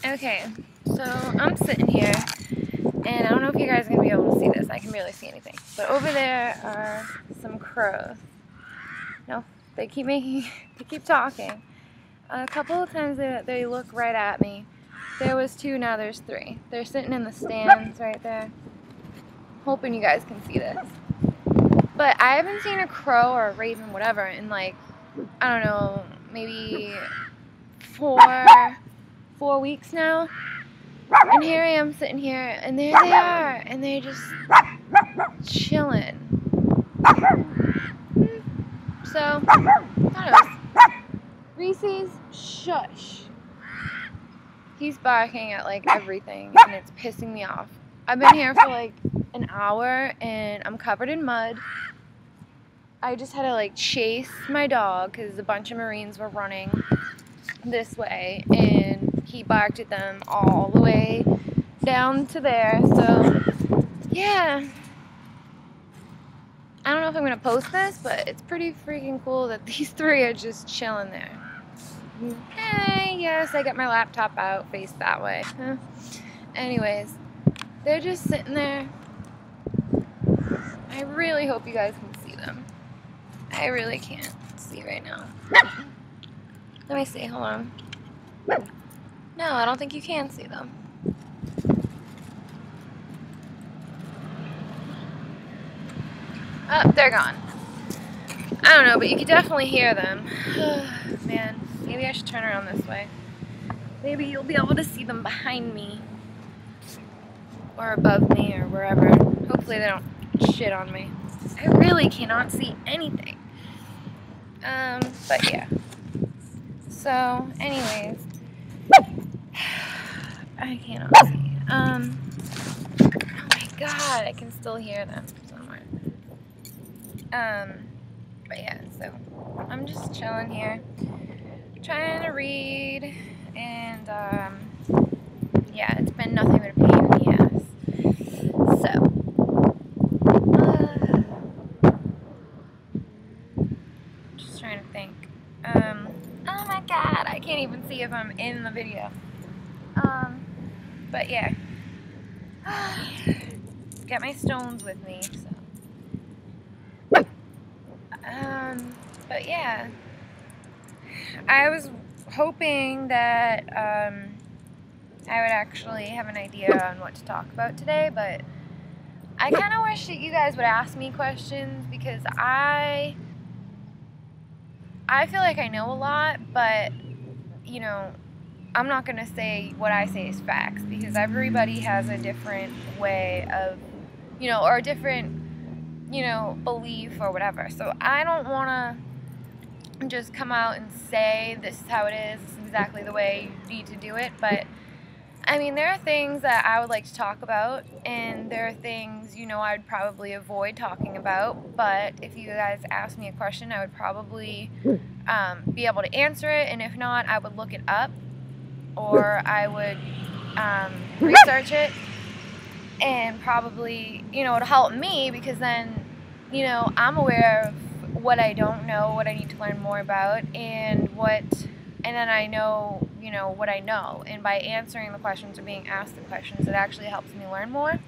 Okay, so I'm sitting here, and I don't know if you guys are going to be able to see this. I can barely see anything. But over there are some crows. No, they keep talking. A couple of times they look right at me. There was 2, now there's 3. They're sitting in the stands right there. Hoping you guys can see this. But I haven't seen a crow or a raven, whatever, in like, I don't know, maybe 4 weeks now. And here I am sitting here, and there they are, and they're just chilling. So, I don't know. Reese's, shush. He's barking at like everything, and it's pissing me off. I've been here for like an hour, and I'm covered in mud. I just had to like chase my dog because a bunch of Marines were running this way, and he barked at them all the way down to there. So yeah, I don't know if I'm gonna post this, but it's pretty freaking cool that these 3 are just chilling there. Hey, yes, I got my laptop out, faced that way. Anyways, they're just sitting there. I really hope you guys can see them. I really can't see right now. Let me see, hold on. No, I don't think you can see them. Oh, they're gone. I don't know, but you can definitely hear them. Man, maybe I should turn around this way. Maybe you'll be able to see them behind me. Or above me, or wherever. Hopefully they don't shit on me. I really cannot see anything. But yeah. So, anyways. I cannot see. Oh my god, I can still hear them somewhere. But yeah, so I'm just chilling here, trying to read, and yeah, it's been nothing but a pain in the ass. So, just trying to think. Oh my god, I can't even see if I'm in the video. But yeah, got my stones with me, so. But yeah, I was hoping that, I would actually have an idea on what to talk about today, but I kind of wish that you guys would ask me questions, because I feel like I know a lot, but, you know, I'm not going to say what I say is facts, because everybody has a different way of, you know, or a different, you know, belief or whatever. So I don't want to just come out and say this is how it is, this is exactly the way you need to do it. But I mean, there are things that I would like to talk about, and there are things, you know, I would probably avoid talking about. But if you guys asked me a question, I would probably be able to answer it, and if not, I would look it up, or I would research it, and probably, you know, it'll help me, because then, you know, I'm aware of what I don't know, what I need to learn more about, and then I know, you know, what I know. And by answering the questions or being asked the questions, it actually helps me learn more.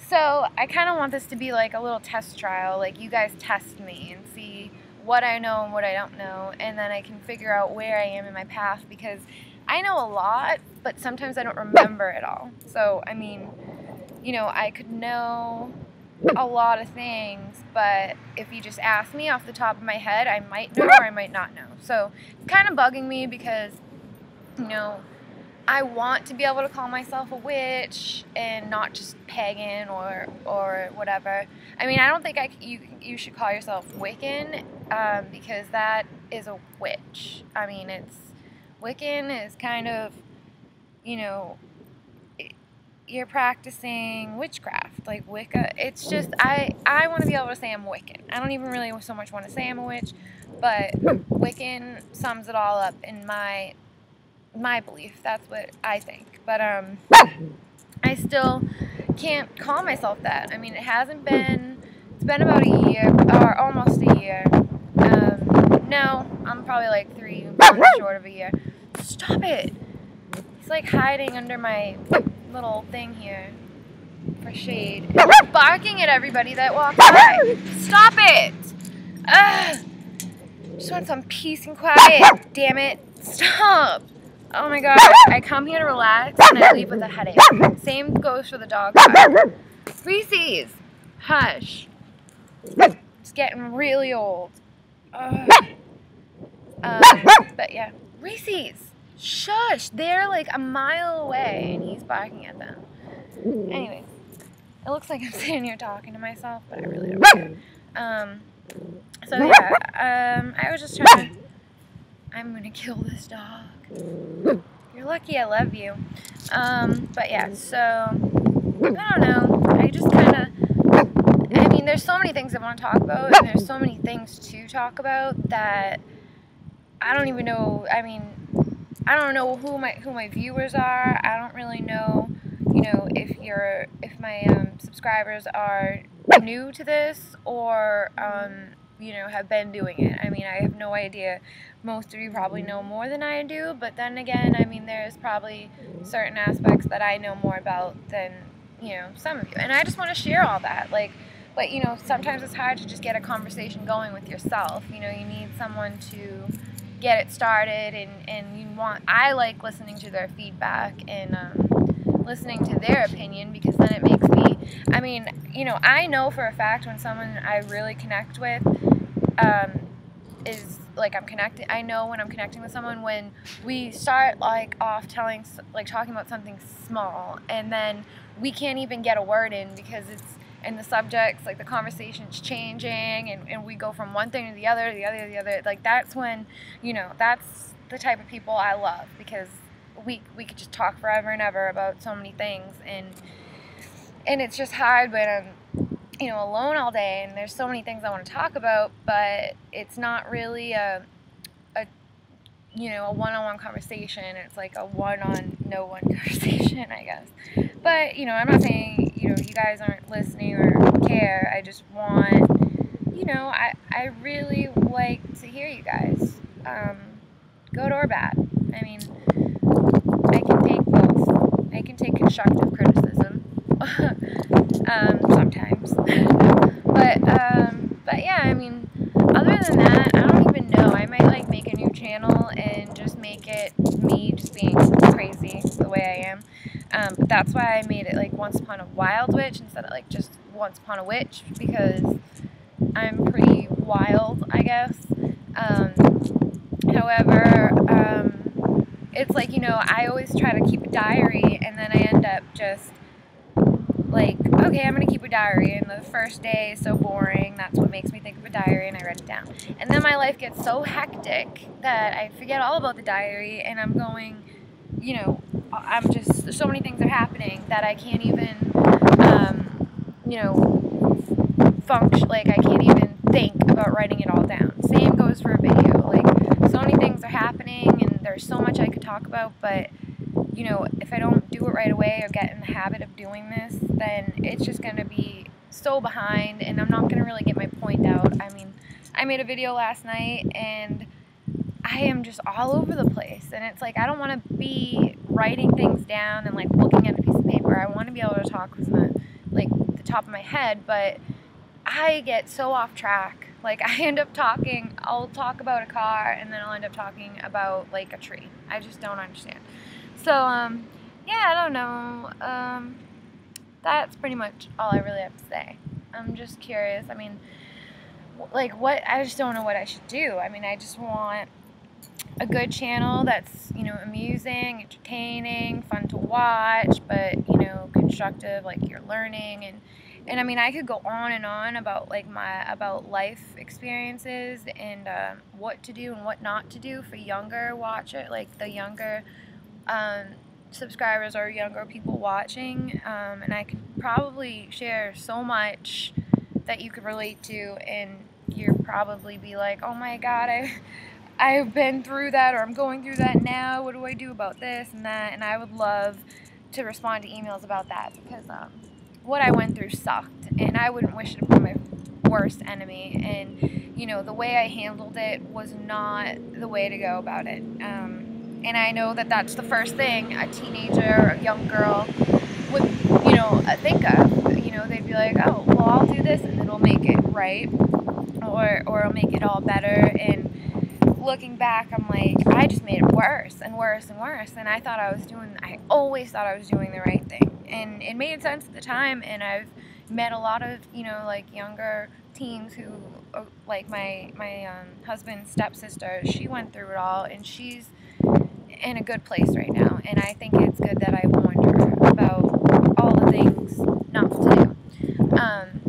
So I kind of want this to be like a little test trial, like you guys test me and see what I know and what I don't know, and then I can figure out where I am in my path, because I know a lot, but sometimes I don't remember it all. So, I mean, you know, I could know a lot of things, but if you just ask me off the top of my head, I might know or I might not know. So it's kind of bugging me, because, you know, I want to be able to call myself a witch and not just pagan or whatever. I mean, I don't think you should call yourself Wiccan, because that is a witch. I mean, Wiccan is kind of, you know, you're practicing witchcraft, like Wicca. It's just, I want to be able to say I'm Wiccan. I don't even really so much want to say I'm a witch, but Wiccan sums it all up in my belief. That's what I think. But I still can't call myself that. I mean, it's been about a year, or almost a year. No, I'm probably like 3 months short of a year. Stop it! He's like hiding under my little thing here for shade. He's barking at everybody that walks by. Stop it! Ugh! Just want some peace and quiet. Damn it! Stop! Oh my god! I come here to relax and I leave with a headache. Same goes for the dog. Reese's, hush. It's getting really old. But yeah, Reese's, shush. They're like a mile away and he's barking at them. Anyways, it looks like I'm sitting here talking to myself, but I really don't care. So yeah, I was just trying to, I'm gonna kill this dog. You're lucky I love you. But yeah, so, I don't know, I just kind of, I mean, there's so many things I want to talk about, and there's so many things to talk about that I don't even know. I mean, I don't know who my viewers are. I don't really know, you know, if my subscribers are new to this or you know, have been doing it. I mean, I have no idea. Most of you probably know more than I do, but then again, I mean, there's probably certain aspects that I know more about than, you know, some of you. And I just want to share all that. Like, but you know, sometimes it's hard to just get a conversation going with yourself. You know, you need someone to get it started, and you want, I like listening to their feedback and listening to their opinion, because then it makes me, I mean, you know, I know for a fact when someone I really connect with is like, I know when I'm connecting with someone when we start like talking about something small, and then we can't even get a word in because it's, and the subjects, like the conversation's changing, and we go from one thing to the other, like that's when, you know, that's the type of people I love, because we could just talk forever and ever about so many things, and it's just hard when I'm, you know, alone all day, and there's so many things I want to talk about, but it's not really a you know, a one-on-one conversation. It's like a one-on-no-one conversation, I guess. But, you know, I'm not saying, you know, you guys aren't listening or care. I just want, you know, I really like to hear you guys. Good or bad. I mean, I can take both. I can take constructive criticism. Sometimes. But yeah, I mean, other than that, I don't even know. I might like make a new channel and just make it me just being crazy the way I am. But that's why I made it like Once Upon a Wild Witch instead of like just Once Upon a Witch, because I'm pretty wild, I guess. However, it's like, you know, I always try to keep a diary, and then I end up just like, okay, I'm going to keep a diary, and the first day is so boring, that's what makes me think of a diary, and I write it down. And then my life gets so hectic that I forget all about the diary, and I'm going, you know, I'm just, so many things are happening that I can't even, you know, function, like I can't even think about writing it all down. Same goes for a video, like so many things are happening, and there's so much I could talk about, but you know, if I don't do it right away or get in the habit of doing this, then it's just going to be so behind, and I'm not going to really get my point out. I mean, I made a video last night, and I am just all over the place, and it's like, I don't want to be writing things down and like looking at a piece of paper. I want to be able to talk with the top of my head, but I get so off track. Like, I end up talking, I'll talk about a car, and then I'll end up talking about like a tree. I just don't understand. So, yeah, I don't know. That's pretty much all I really have to say. I'm just curious. I mean, like, I just don't know what I should do. I mean, I just want a good channel that's, you know, amusing, entertaining, fun to watch, but, you know, constructive, like you're learning, and I mean, I could go on and on about like about life experiences and what to do and what not to do for younger watchers, like the younger subscribers or younger people watching, and I could probably share so much that you could relate to, and you'd probably be like, oh my god, I've been through that, or I'm going through that now, what do I do about this and that? And I would love to respond to emails about that, because what I went through sucked, and I wouldn't wish it upon my worst enemy, and you know, the way I handled it was not the way to go about it. And I know that that's the first thing a teenager or a young girl would, you know, think of. You know, they'd be like, oh, well, I'll do this and it'll make it right, or it'll make it all better. And looking back, I'm like, I just made it worse and worse and worse. And I always thought I was doing the right thing. And it made sense at the time. And I've met a lot of, you know, like younger teens who, like my husband's stepsister, she went through it all, and she's in a good place right now. And I think it's good that I warned her about all the things not to do.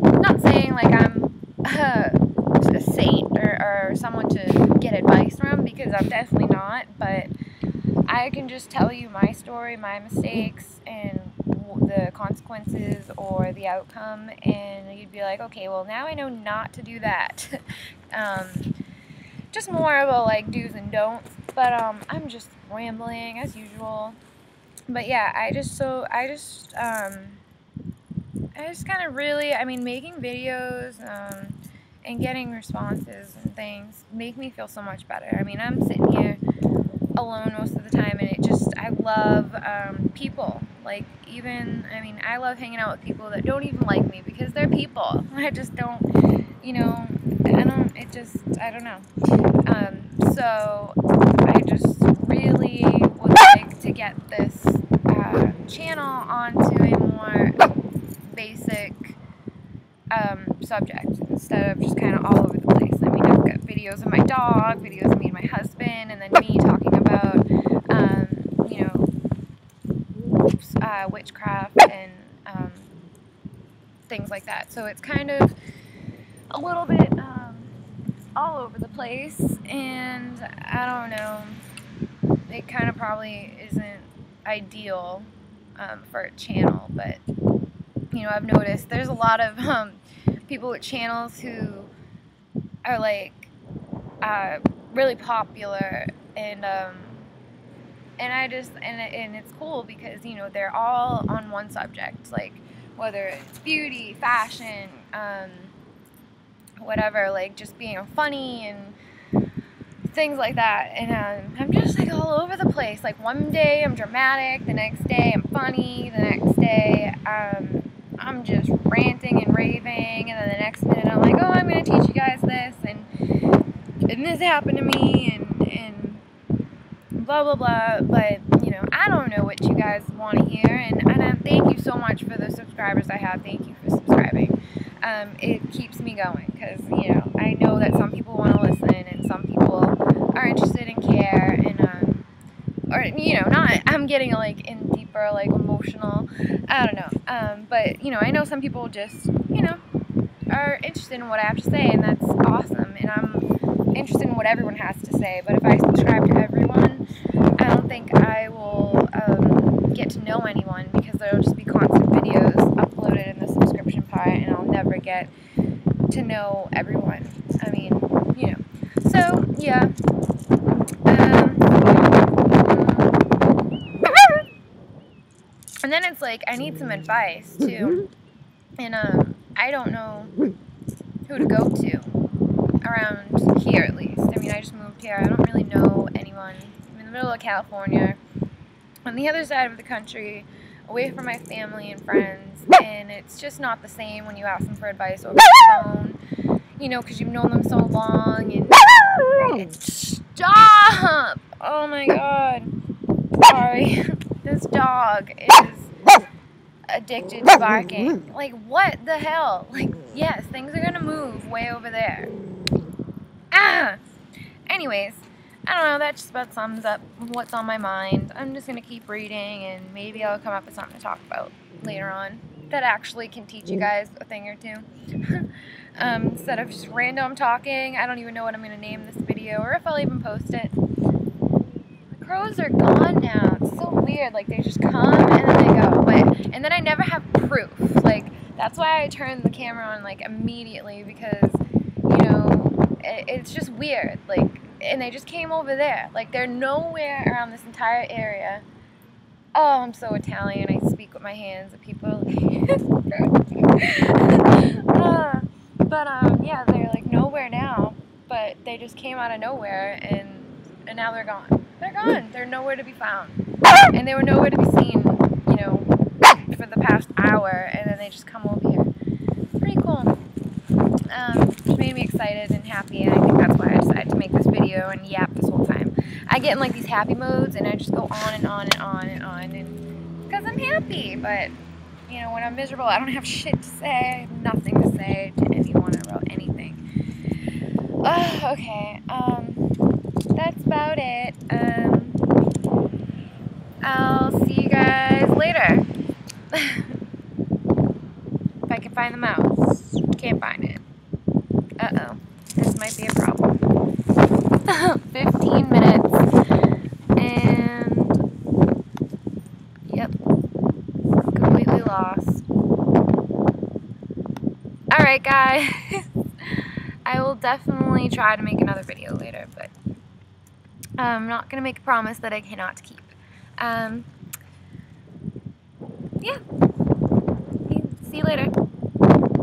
Not saying like I'm a saint or someone to get advice from, because I'm definitely not, but I can just tell you my story, my mistakes, and the consequences or the outcome, and you'd be like, okay, well, now I know not to do that. Just more about like do's and don'ts, but I'm just rambling as usual. But yeah, I just kind of really, I mean, making videos and getting responses and things make me feel so much better. I mean, I'm sitting here alone most of the time, and I love people. Like, even, I mean, I love hanging out with people that don't even like me, because they're people. I just don't, you know, I don't know. So I just really would like to get this channel onto a more basic subject, instead of just kind of all over the place. I mean, I've got videos of my dog, videos of me and my husband, and then me talking about, you know, witchcraft and things like that. So it's kind of a little bit all over the place, and I don't know, it kind of probably isn't ideal for a channel, but you know, I've noticed there's a lot of people with channels who are like really popular, and it's cool because, you know, they're all on one subject, like whether it's beauty, fashion, whatever, like just being funny and things like that. And I'm just like all over the place. Like one day I'm dramatic, the next day I'm funny, the next day I'm just ranting and raving, and then the next minute I'm like, oh, I'm gonna teach you guys this, and this happened to me, and blah blah blah. But you know, I don't know what you guys want to hear, and thank you so much for the subscribers I have. Thank you for subscribing. It keeps me going, because, you know, I know that some people want to listen, and some people are interested and care, and or, you know, not, I'm getting like in deeper, like emotional, I don't know, but, you know, I know some people just, you know, are interested in what I have to say, and that's awesome, and I'm interested in what everyone has to say. But if I subscribe to everyone, I don't think I will get to know anyone, because there will just be constant videos uploaded in the subscription part, and I'll never get to know everyone. I mean, you know. So, yeah. And then it's like, I need some advice, too. And I don't know who to go to around here, at least. I mean, I just moved here. I don't really know anyone. I'm in the middle of California, on the other side of the country, away from my family and friends, and it's just not the same when you ask them for advice over the phone, you know, because you've known them so long, and stop! Oh my god. Sorry. This dog is addicted to barking. Like, what the hell? Like, yes, things are gonna move way over there. Ah! Anyways, I don't know, that just about sums up what's on my mind. I'm just gonna keep reading, and maybe I'll come up with something to talk about later on that actually can teach you guys a thing or two. Instead of just random talking. I don't even know what I'm gonna name this video, or if I'll even post it. The crows are gone now. It's so weird. Like, they just come and then they go. And then I never have proof. Like, that's why I turned the camera on, like, immediately, because, you know, it's just weird. Like, and they just came over there. Like, they're nowhere around this entire area. Oh, I'm so Italian. I speak with my hands at people. Yeah, they're like nowhere now, but they just came out of nowhere, and now they're gone. They're gone. They're nowhere to be found. And they were nowhere to be seen, you know, for the past hour, and then they just come over here. Pretty cool. Which made me excited and happy, and I think that's why I decided to make this video and yap this whole time. I get in like these happy modes, and I just go on and on and on and on, and because I'm happy. But you know, when I'm miserable, I don't have shit to say. I have nothing to say to anyone about anything. Okay. That's about it. I'll see you guys later. If I can find the mouse. Can't find it. Uh-oh. This might be a problem. 15 minutes. And... Yep. Completely lost. Alright, guys. I will definitely try to make another video later, but I'm not going to make a promise that I cannot keep. Yeah. See you later.